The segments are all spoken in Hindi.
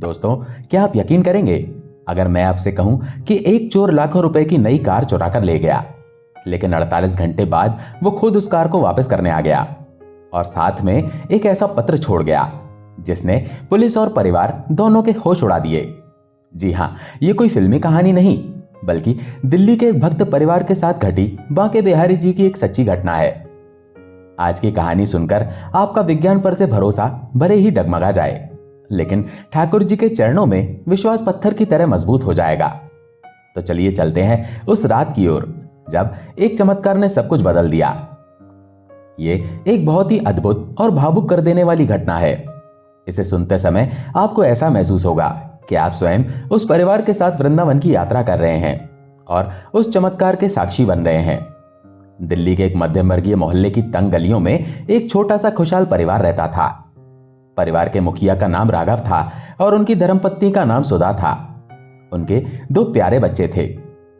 दोस्तों, क्या आप यकीन करेंगे अगर मैं आपसे कहूं कि एक चोर लाखों रुपए की नई कार चुरा कर ले गया, लेकिन 48 घंटे बाद वो खुद उस कार को वापस करने आ गया और साथ में एक ऐसा पत्र छोड़ गया जिसने पुलिस और परिवार दोनों के होश उड़ा दिए। जी हां, ये कोई फिल्मी कहानी नहीं, बल्कि दिल्ली के एक भक्त परिवार के साथ घटी बांके बिहारी जी की एक सच्ची घटना है। आज की कहानी सुनकर आपका विज्ञान पर से भरोसा भले ही डगमगा जाए, लेकिन ठाकुर जी के चरणों में विश्वास पत्थर की तरह मजबूत हो जाएगा। तो चलिए चलते हैं उस रात की ओर जब एक चमत्कार ने सब कुछ बदल दिया। ये एक बहुत ही अद्भुत और भावुक कर देने वाली घटना है। इसे सुनते समय आपको ऐसा महसूस होगा कि आप स्वयं उस परिवार के साथ वृंदावन की यात्रा कर रहे हैं और उस चमत्कार के साक्षी बन रहे हैं। दिल्ली के एक मध्यम वर्गीय मोहल्ले की तंग गलियों में एक छोटा सा खुशहाल परिवार रहता था। परिवार के मुखिया का नाम राघव था और उनकी धर्मपत्नी का नाम सुधा था। उनके 2 प्यारे बच्चे थे,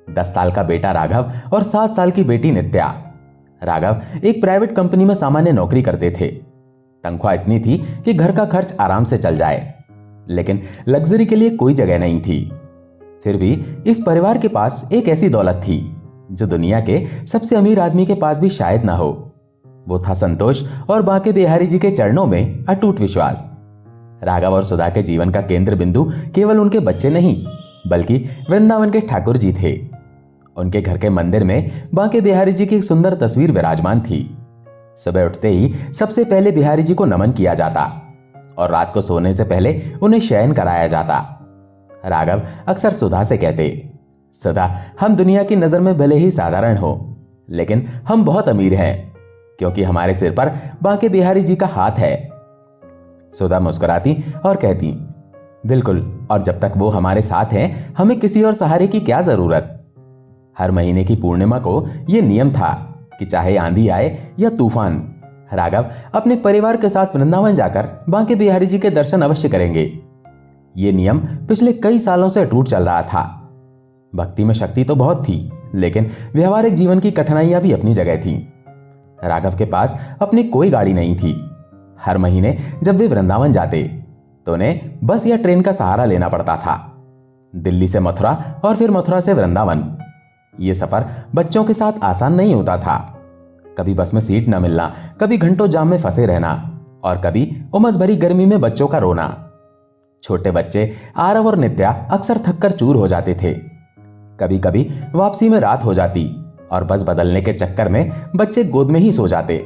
10 साल का बेटा राघव और 7 साल की बेटी नित्या। राघव एक प्राइवेट कंपनी में सामान्य नौकरी करते थे। तनख्वाह इतनी थी कि घर का खर्च आराम से चल जाए, लेकिन लग्जरी के लिए कोई जगह नहीं थी। फिर भी इस परिवार के पास एक ऐसी दौलत थी जो दुनिया के सबसे अमीर आदमी के पास भी शायद ना हो। वो था संतोष और बांके बिहारी जी के चरणों में अटूट विश्वास। राघव और सुधा के जीवन का केंद्र बिंदु केवल उनके बच्चे नहीं, बल्कि वृंदावन के ठाकुर जी थे। उनके घर के मंदिर में बांके बिहारी जी की एक सुंदर तस्वीर विराजमान थी। सुबह उठते ही सबसे पहले बिहारी जी को नमन किया जाता और रात को सोने से पहले उन्हें शयन कराया जाता। राघव अक्सर सुधा से कहते, सुधा, हम दुनिया की नजर में भले ही साधारण हो, लेकिन हम बहुत अमीर हैं, क्योंकि हमारे सिर पर बांके बिहारी जी का हाथ है। सुधा मुस्कुराती और कहती, बिल्कुल, और जब तक वो हमारे साथ हैं, हमें किसी और सहारे की क्या जरूरत। हर महीने की पूर्णिमा को यह नियम था कि चाहे आंधी आए या तूफान, राघव अपने परिवार के साथ वृंदावन जाकर बांके बिहारी जी के दर्शन अवश्य करेंगे। ये नियम पिछले कई सालों से अटूट चल रहा था। भक्ति में शक्ति तो बहुत थी, लेकिन व्यवहारिक जीवन की कठिनाइयां भी अपनी जगह थीं। राघव के पास अपनी कोई गाड़ी नहीं थी। हर महीने जब वे वृंदावन जाते तो उन्हें बस या ट्रेन का सहारा लेना पड़ता था। दिल्ली से मथुरा और फिर मथुरा से वृंदावन। यह सफर बच्चों के साथ आसान नहीं होता था। कभी बस में सीट न मिलना, कभी घंटों जाम में फंसे रहना और कभी उमस भरी गर्मी में बच्चों का रोना। छोटे बच्चे आरव और नित्या अक्सर थककर चूर हो जाते थे। कभी कभी वापसी में रात हो जाती और बस बदलने के चक्कर में बच्चे गोद में ही सो जाते,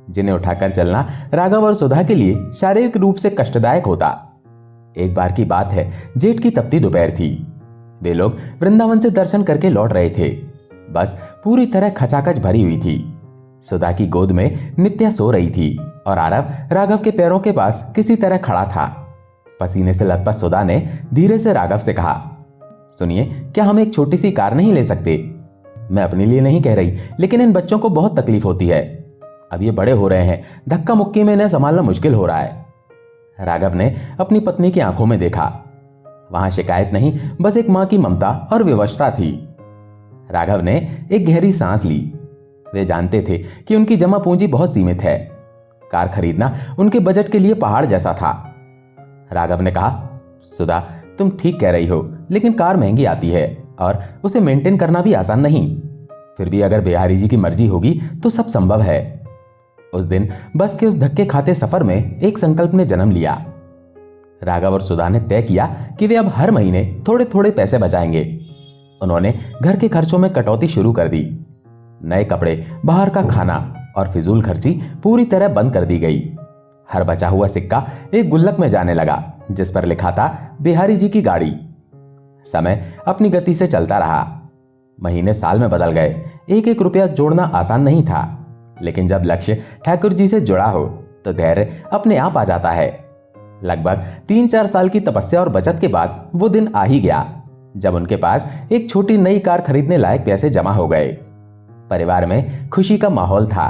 जिन्हें उठाकर चलना राघव और सुधा के लिए शारीरिक रूप से कष्टदायक होता। एक बार की बात है, जेठ की तपती दोपहर थी। वे लोग वृंदावन से दर्शन करके लौट रहे थे। बस पूरी तरह खचाखच भरी हुई थी। सुधा की गोद में नित्या सो रही थी और आरव राघव के पैरों के पास किसी तरह खड़ा था। पसीने से लथपथ सुधा ने धीरे से राघव से कहा, सुनिए, क्या हम एक छोटी सी कार नहीं ले सकते? मैं अपने लिए नहीं कह रही, लेकिन इन बच्चों को बहुत तकलीफ होती है। अब ये बड़े हो रहे हैं, धक्का मुक्की में इन्हें संभालना मुश्किल हो रहा है। राघव ने अपनी पत्नी की आंखों में देखा। वहां शिकायत नहीं, बस एक मां की ममता और विवशता थी। राघव ने एक गहरी सांस ली। वे जानते थे कि उनकी जमा पूंजी बहुत सीमित है। कार खरीदना उनके बजट के लिए पहाड़ जैसा था। राघव ने कहा, सुधा, तुम ठीक कह रही हो, लेकिन कार महंगी आती है और उसे मेंटेन करना भी आसान नहीं। फिर भी अगर बिहारी जी की मर्जी होगी तो सब संभव है। उस दिन बस के उस धक्के खाते सफर में एक संकल्प ने जन्म लिया। राघव और सुधा ने तय किया कि वे अब हर महीने थोड़े थोड़े पैसे बचाएंगे। उन्होंने घर के खर्चों में कटौती शुरू कर दी। नए कपड़े, बाहर का खाना और फिजूल खर्ची पूरी तरह बंद कर दी गई। हर बचा हुआ सिक्का एक गुल्लक में जाने लगा जिस पर लिखा था बिहारी जी की गाड़ी। समय अपनी गति से चलता रहा। महीने साल में बदल गए। एक एक रुपया जोड़ना आसान नहीं था, लेकिन जब लक्ष्य ठाकुर जी से जुड़ा हो तो धैर्य अपने आप आ जाता है। लगभग 3-4 साल की तपस्या और बचत के बाद वो दिन आ ही गया जब उनके पास एक छोटी नई कार खरीदने लायक पैसे जमा हो गए। परिवार में खुशी का माहौल था।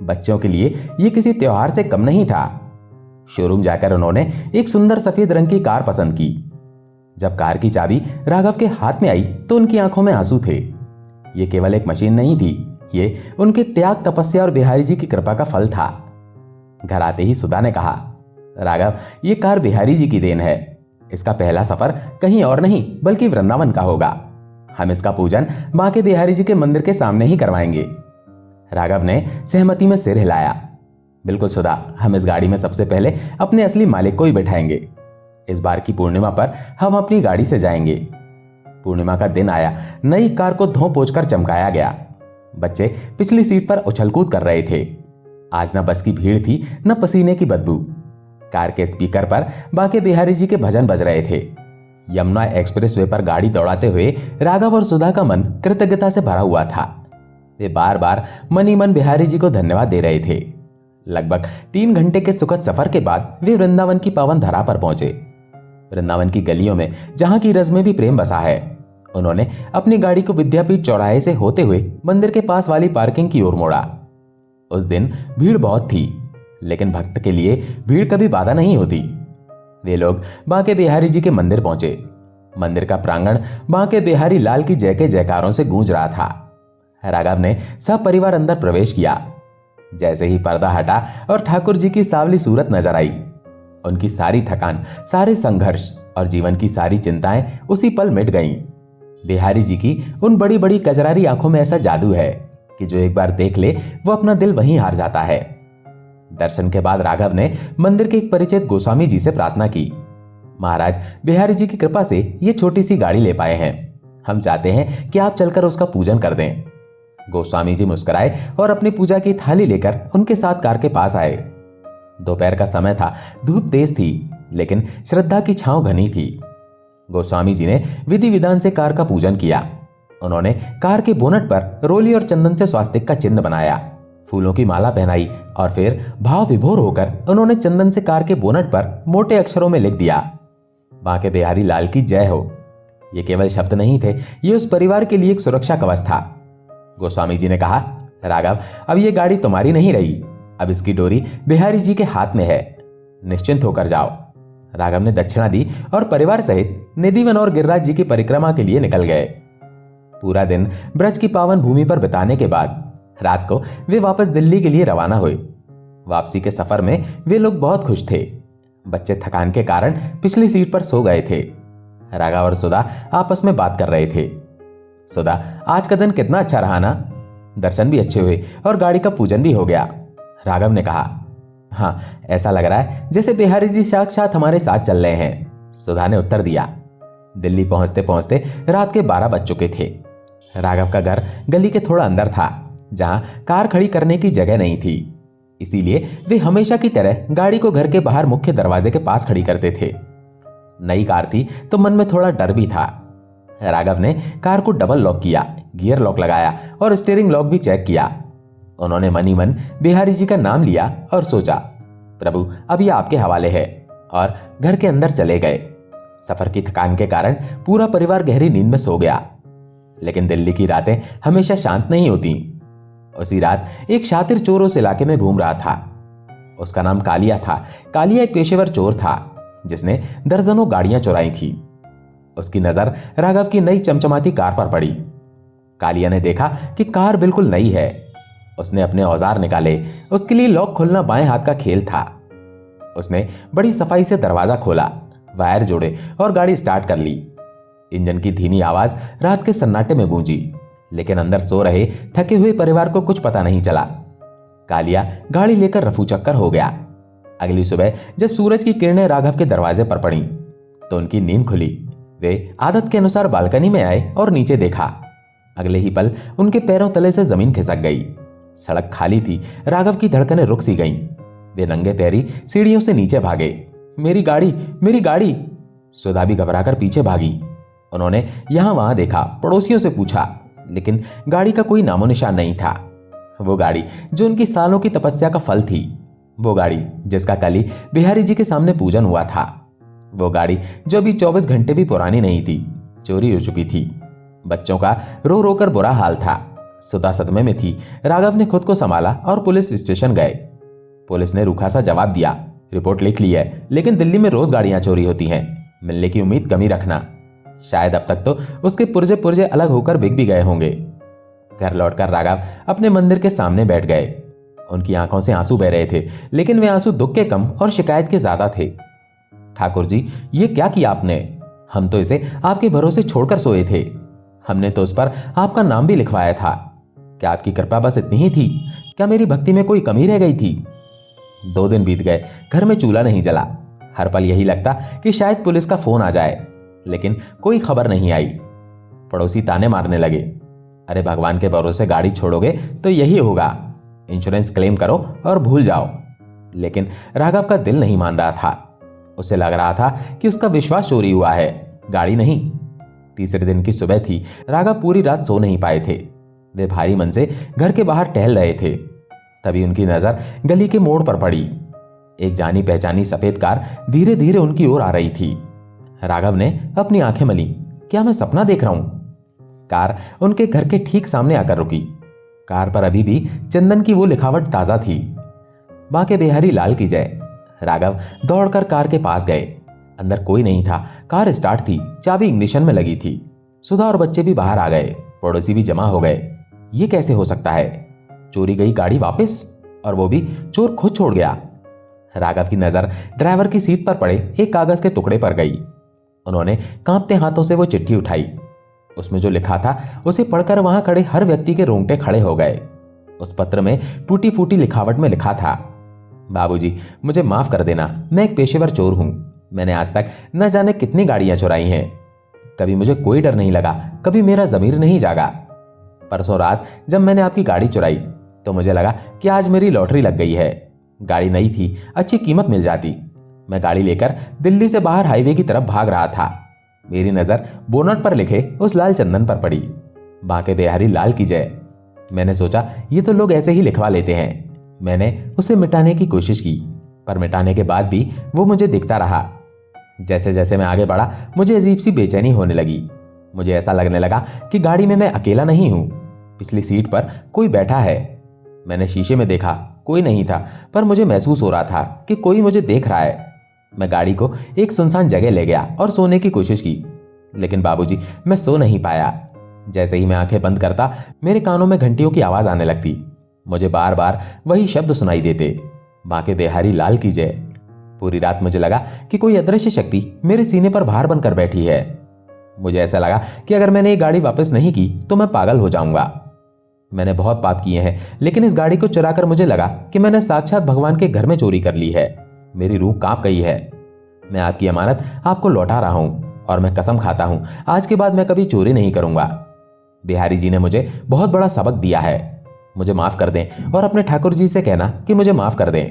बच्चों के लिए यह किसी त्योहार से कम नहीं था। शोरूम जाकर उन्होंने एक सुंदर सफेद रंग की कार पसंद की। जब कार की चाबी राघव के हाथ में आई तो उनकी आंखों में आंसू थे। यह केवल एक मशीन नहीं थी, ये उनके त्याग, तपस्या और बिहारी जी की कृपा का फल था। घर आते ही सुधा ने कहा, राघव, ये कार बिहारी जी की देन है। इसका पहला सफर कहीं और नहीं बल्कि वृंदावन का होगा। हम इसका पूजन बांके बिहारी जी के मंदिर के सामने ही करवाएंगे। राघव ने सहमति में सिर हिलाया। बिल्कुल सुधा, हम इस गाड़ी में सबसे पहले अपने असली मालिक को ही बैठाएंगे। इस बार की पूर्णिमा पर हम अपनी गाड़ी से जाएंगे। पूर्णिमा का दिन आया। नई कार को धो पोंछ कर चमकाया गया। बच्चे पिछली सीट पर उछलकूद कर रहे थे। आज न बस की भीड़ थी न पसीने की बदबू। कार के स्पीकर पर बांके बिहारी जी के भजन बज रहे थे। यमुना एक्सप्रेस वे पर गाड़ी दौड़ाते हुए राघव और सुधा का मन कृतज्ञता से भरा हुआ था। वे बार बार मन ही मन बिहारी जी को धन्यवाद दे रहे थे। लगभग 3 घंटे के सुखद सफर के बाद वे वृंदावन की पावन धरा पर पहुंचे। वृंदावन की गलियों में जहां की रज में भी प्रेम बसा है, उन्होंने अपनी गाड़ी को विद्यापीठ चौराहे से होते हुए मंदिर के पास वाली पार्किंग की ओर मोड़ा। उस दिन भीड़ बहुत थी, लेकिन भक्त के लिए भीड़ कभी बाधा नहीं होती। वे लोग बांके बिहारी जी के मंदिर पहुंचे। मंदिर का प्रांगण बांके बिहारी लाल की जय के जयकारों से गूंज रहा था। राघव ने सब परिवार अंदर प्रवेश किया। जैसे ही पर्दा हटा और ठाकुर जी की सावली सूरत नजर आई, उनकी सारी थकान, सारे संघर्ष और जीवन की सारी चिंताएं उसी पल मिट गईं। बिहारी जी की उन बड़ी बड़ी कजरारी आंखों में ऐसा जादू है कि जो एक बार देख ले वो अपना दिल वहीं हार जाता है। दर्शन के बाद राघव ने मंदिर के एक परिचित गोस्वामी जी से प्रार्थना की। महाराज, बिहारी जी की कृपा से ये छोटी सी गाड़ी ले पाए हैं। हम चाहते हैं कि आप चलकर उसका पूजन कर दें। गोस्वामी जी मुस्कुराए और अपनी पूजा की थाली लेकर उनके साथ कार के पास आए। दोपहर का समय था, धूप तेज थी, लेकिन श्रद्धा की छांव घनी थी। गोस्वामी जी ने विधि विधान से कार का पूजन किया। उन्होंने कार के बोनट पर रोली और चंदन से स्वास्तिक का चिन्ह बनाया, फूलों की माला पहनाई और फिर भाव विभोर होकर उन्होंने चंदन से कार के बोनट पर मोटे अक्षरों में लिख दिया, बांके बिहारी लाल की जय हो। ये केवल शब्द नहीं थे, ये उस परिवार के लिए एक सुरक्षा कवच था। गोस्वामी जी ने कहा, राघव, अब ये गाड़ी तुम्हारी नहीं रही, अब इसकी डोरी बिहारी जी के हाथ में है। निश्चिंत होकर जाओ। राघव ने दक्षिणा दी और परिवार सहित निधिवन और गिरिराज जी की परिक्रमा के लिए निकल गए। पूरा दिन ब्रज की पावन भूमि पर बिताने के बाद रात को वे वापस दिल्ली के लिए रवाना हुए। वापसी के सफर में वे लोग बहुत खुश थे। बच्चे थकान के कारण पिछली सीट पर सो गए थे। राघव और सुधा आपस में बात कर रहे थे। सुधा, आज का दिन कितना अच्छा रहा ना। दर्शन भी अच्छे हुए और गाड़ी का पूजन भी हो गया। राघव ने कहा, हाँ, ऐसा लग रहा है जैसे बिहारी जी साक्षात हमारे साथ चल रहे हैं। सुधा ने उत्तर दिया। दिल्ली पहुंचते पहुंचते रात के 12 बज चुके थे। राघव का घर गली के थोड़ा अंदर था, जहां कार खड़ी करने की जगह नहीं थी। इसीलिए वे हमेशा की तरह गाड़ी को घर के बाहर मुख्य दरवाजे के पास खड़ी करते थे। नई कार थी तो मन में थोड़ा डर भी था। राघव ने कार को डबल लॉक किया, गियर लॉक लगाया और स्टीयरिंग लॉक भी चेक किया। उन्होंने मनी मन बिहारी जी का नाम लिया और सोचा, प्रभु, अब यह आपके हवाले है, और घर के अंदर चले गए। सफर की थकान के कारण पूरा परिवार गहरी नींद में सो गया। लेकिन दिल्ली की रातें हमेशा शांत नहीं होती। उसी रात एक शातिर चोर उस इलाके में घूम रहा था। उसका नाम कालिया था। कालिया एक पेशेवर चोर था जिसने दर्जनों गाड़ियां चुराई थी। उसकी नजर राघव की नई चमचमाती कार पर पड़ी। कालिया ने देखा कि कार बिल्कुल नई है। उसने अपने औजार निकाले। उसके लिए लॉक खोलना बाएं हाथ का खेल था। उसने बड़ी सफाई से दरवाजा खोला, वायर जोड़े और गाड़ी स्टार्ट कर ली। इंजन की धीमी आवाज रात के सन्नाटे में गूंजी, लेकिन अंदर सो रहे थके हुए परिवार को कुछ पता नहीं चला। कालिया गाड़ी लेकर रफू चक्कर हो गया। अगली सुबह जब सूरज की किरणें राघव के दरवाजे पर पड़ी तो उनकी नींद खुली। वे आदत के अनुसार बालकनी में आए और नीचे देखा। अगले ही पल उनके पैरों तले से जमीन खिसक गई। सड़क खाली थी। राघव की धड़कनें रुक सी गईं। वे नंगे पैरी सीढ़ियों से नीचे भागे। मेरी गाड़ी, मेरी गाड़ी। सुधा भी घबराकर पीछे भागी। उन्होंने यहां वहां देखा, पड़ोसियों से पूछा, लेकिन गाड़ी का कोई नामो निशान नहीं था। वो गाड़ी जो उनकी सालों की तपस्या का फल थी, वो गाड़ी जिसका कल ही बिहारी जी के सामने पूजन हुआ था, वो गाड़ी जो अभी 24 घंटे भी पुरानी नहीं थी, चोरी हो चुकी थी। बच्चों का रो रो कर बुरा हाल था। सुधा सदमे में थी। राघव ने खुद को संभाला और पुलिस स्टेशन गए। पुलिस ने रूखा सा जवाब दिया, रिपोर्ट लिख ली है, लेकिन दिल्ली में रोज गाड़ियां चोरी होती हैं, मिलने की उम्मीद कम ही रखना। शायद अब तक तो उसके पुर्जे पुर्जे अलग होकर बिक भी गए होंगे। घर लौटकर राघव अपने मंदिर के सामने बैठ गए। उनकी आंखों से आंसू बह रहे थे, लेकिन वे आंसू दुख के कम और शिकायत के ज्यादा थे। ठाकुर जी, ये क्या किया आपने? हम तो इसे आपके भरोसे छोड़कर सोए थे। हमने तो उस पर आपका नाम भी लिखवाया था। क्या आपकी कृपा बस इतनी ही थी? क्या मेरी भक्ति में कोई कमी रह गई थी? 2 दिन बीत गए, घर में चूल्हा नहीं जला। हर पल यही लगता कि शायद पुलिस का फोन आ जाए, लेकिन कोई खबर नहीं आई। पड़ोसी ताने मारने लगे, अरे भगवान के भरोसे गाड़ी छोड़ोगे तो यही होगा, इंश्योरेंस क्लेम करो और भूल जाओ। लेकिन राघव का दिल नहीं मान रहा था। उसे लग रहा था कि उसका विश्वास चोरी हुआ है, गाड़ी नहीं। तीसरे दिन की सुबह थी। राघव पूरी रात सो नहीं पाए थे। वे भारी मन से घर के बाहर टहल रहे थे। तभी उनकी नजर गली के मोड़ पर पड़ी। एक जानी पहचानी सफेद कार धीरे धीरे उनकी ओर आ रही थी। राघव ने अपनी आंखें मली, क्या मैं सपना देख रहा हूं? कार उनके घर के ठीक सामने आकर रुकी। कार पर अभी भी चंदन की वो लिखावट ताजा थी, बांके बिहारी लाल की जय। राघव दौड़कर कार के पास गए। अंदर कोई नहीं था। कार स्टार्ट थी, चाबी इग्निशन में लगी थी। सुधा और बच्चे भी बाहर आ गए, पड़ोसी भी जमा हो गए। ये कैसे हो सकता है? चोरी गई गाड़ी वापस, और वो भी चोर खुद छोड़ गया। राघव की नजर ड्राइवर की सीट पर पड़े एक कागज के टुकड़े पर गई। उन्होंने कांपते हाथों से वो चिट्ठी उठाई। उसमें जो लिखा था उसे पढ़कर वहां खड़े हर व्यक्ति के रोंगटे खड़े हो गए। उस पत्र में टूटी फूटी लिखावट में लिखा था, बाबूजी, मुझे माफ कर देना, मैं एक पेशेवर चोर हूं। मैंने आज तक न जाने कितनी गाड़ियां चुराई हैं। कभी मुझे कोई डर नहीं लगा, कभी मेरा जमीर नहीं जागा। परसों रात जब मैंने आपकी गाड़ी चुराई तो मुझे लगा कि आज मेरी लॉटरी लग गई है। गाड़ी नई थी, अच्छी कीमत मिल जाती। मैं गाड़ी लेकर दिल्ली से बाहर हाईवे की तरफ भाग रहा था। मेरी नजर बोनट पर लिखे उस लाल चंदन पर पड़ी, बांके बिहारी लाल की जय। मैंने सोचा ये तो लोग ऐसे ही लिखवा लेते हैं। मैंने उसे मिटाने की कोशिश की, पर मिटाने के बाद भी वो मुझे दिखता रहा। जैसे जैसे मैं आगे बढ़ा मुझे अजीब सी बेचैनी होने लगी। मुझे ऐसा लगने लगा कि गाड़ी में मैं अकेला नहीं हूं, पिछली सीट पर कोई बैठा है। मैंने शीशे में देखा, कोई नहीं था, पर मुझे महसूस हो रहा था कि कोई मुझे देख रहा है। मैं गाड़ी को एक सुनसान जगह ले गया और सोने की कोशिश की, लेकिन बाबूजी, मैं सो नहीं पाया। जैसे ही मैं आंखें बंद करता मेरे कानों में घंटियों की आवाज आने लगती। मुझे बार बार वही शब्द सुनाई देते, बांके बिहारी लाल की जय। पूरी रात मुझे लगा कि कोई अदृश्य शक्ति मेरे सीने पर भार बनकर बैठी है। मुझे ऐसा लगा कि अगर मैंने ये गाड़ी वापस नहीं की तो मैं पागल हो जाऊंगा। मैंने बहुत पाप किए हैं, लेकिन इस गाड़ी को चुराकर मुझे लगा कि मैंने साक्षात भगवान के घर में चोरी कर ली है। मेरी रूह कांप गई है। मैं आपकी अमानत आपको लौटा रहा हूं, और मैं कसम खाता हूं आज के बाद मैं कभी चोरी नहीं करूंगा। बिहारी जी ने मुझे बहुत बड़ा सबक दिया है। मुझे माफ कर दें और अपने ठाकुर जी से कहना कि मुझे माफ कर दें।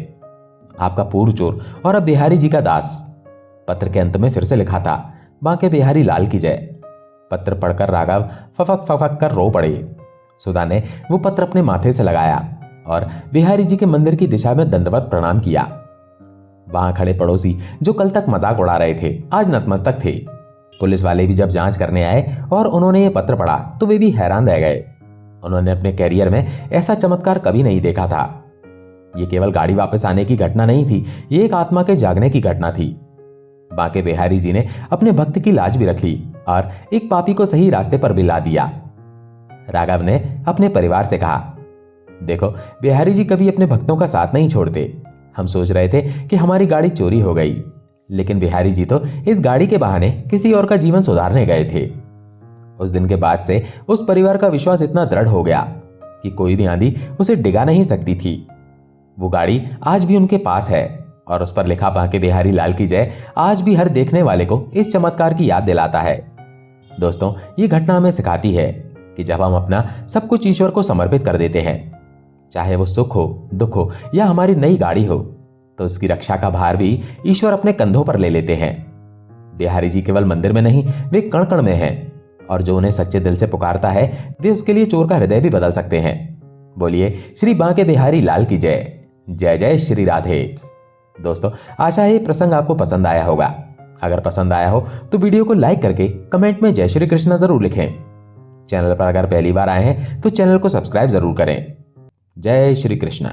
आपका पूर्व चोर और अब बिहारी जी का दास। पत्र के अंत में फिर से लिखा था, बांके बिहारी लाल की जय। पत्र पढ़कर राघव फफक फफक कर रो पड़े। सुधा ने वो पत्र अपने माथे से लगाया और बिहारी जी के मंदिर की दिशा में दंडवत प्रणाम किया। वहां खड़े पड़ोसी जो कल तक मजाक उड़ा रहे थे आज नतमस्तक थे। पुलिस वाले भी जब जांच करने आए और उन्होंने ये पत्र पढ़ा तो वे भी हैरान रह गए। उन्होंने अपने कैरियर में ऐसा चमत्कार कभी नहीं देखा था। ये केवल गाड़ी वापस आने की घटना नहीं थी, ये एक आत्मा के जागने की घटना थी। बांके बिहारी जी ने अपने भक्त की लाज भी रख ली और एक पापी को सही रास्ते पर भी ला दिया। राघव ने अपने परिवार से कहा, देखो, बिहारी जी कभी अपने भक्तों का साथ नहीं छोड़ते। हम सोच रहे थे कि हमारी गाड़ी चोरी हो गई, लेकिन बिहारी जी तो इस गाड़ी के बहाने किसी और का जीवन सुधारने गए थे। उस दिन के बाद से उस परिवार का विश्वास इतना दृढ़ हो गया कि कोई भी आंधी उसे डिगा नहीं सकती थी। वो गाड़ी आज भी उनके पास है और उस पर लिखा बांके बिहारी लाल की जय आज भी हर देखने वाले को इस चमत्कार की याद दिलाता है। दोस्तों, ये घटना हमें सिखाती है कि जब हम अपना सब कुछ ईश्वर को समर्पित कर देते हैं, चाहे वो सुख हो, दुख हो या हमारी नई गाड़ी हो, तो उसकी रक्षा का भार भी ईश्वर अपने कंधों पर ले लेते हैं। बिहारी जी केवल मंदिर में नहीं, वे कण कण में हैं, और जो उन्हें सच्चे दिल से पुकारता है वे उसके लिए चोर का हृदय भी बदल सकते हैं। बोलिए श्री बांके बिहारी लाल की जय। जय जय श्री राधे। दोस्तों, आशा है ये प्रसंग आपको पसंद आया होगा। अगर पसंद आया हो तो वीडियो को लाइक करके कमेंट में जय श्री कृष्ण जरूर लिखें। चैनल पर अगर पहली बार आए हैं तो चैनल को सब्सक्राइब जरूर करें। जय श्री कृष्ण।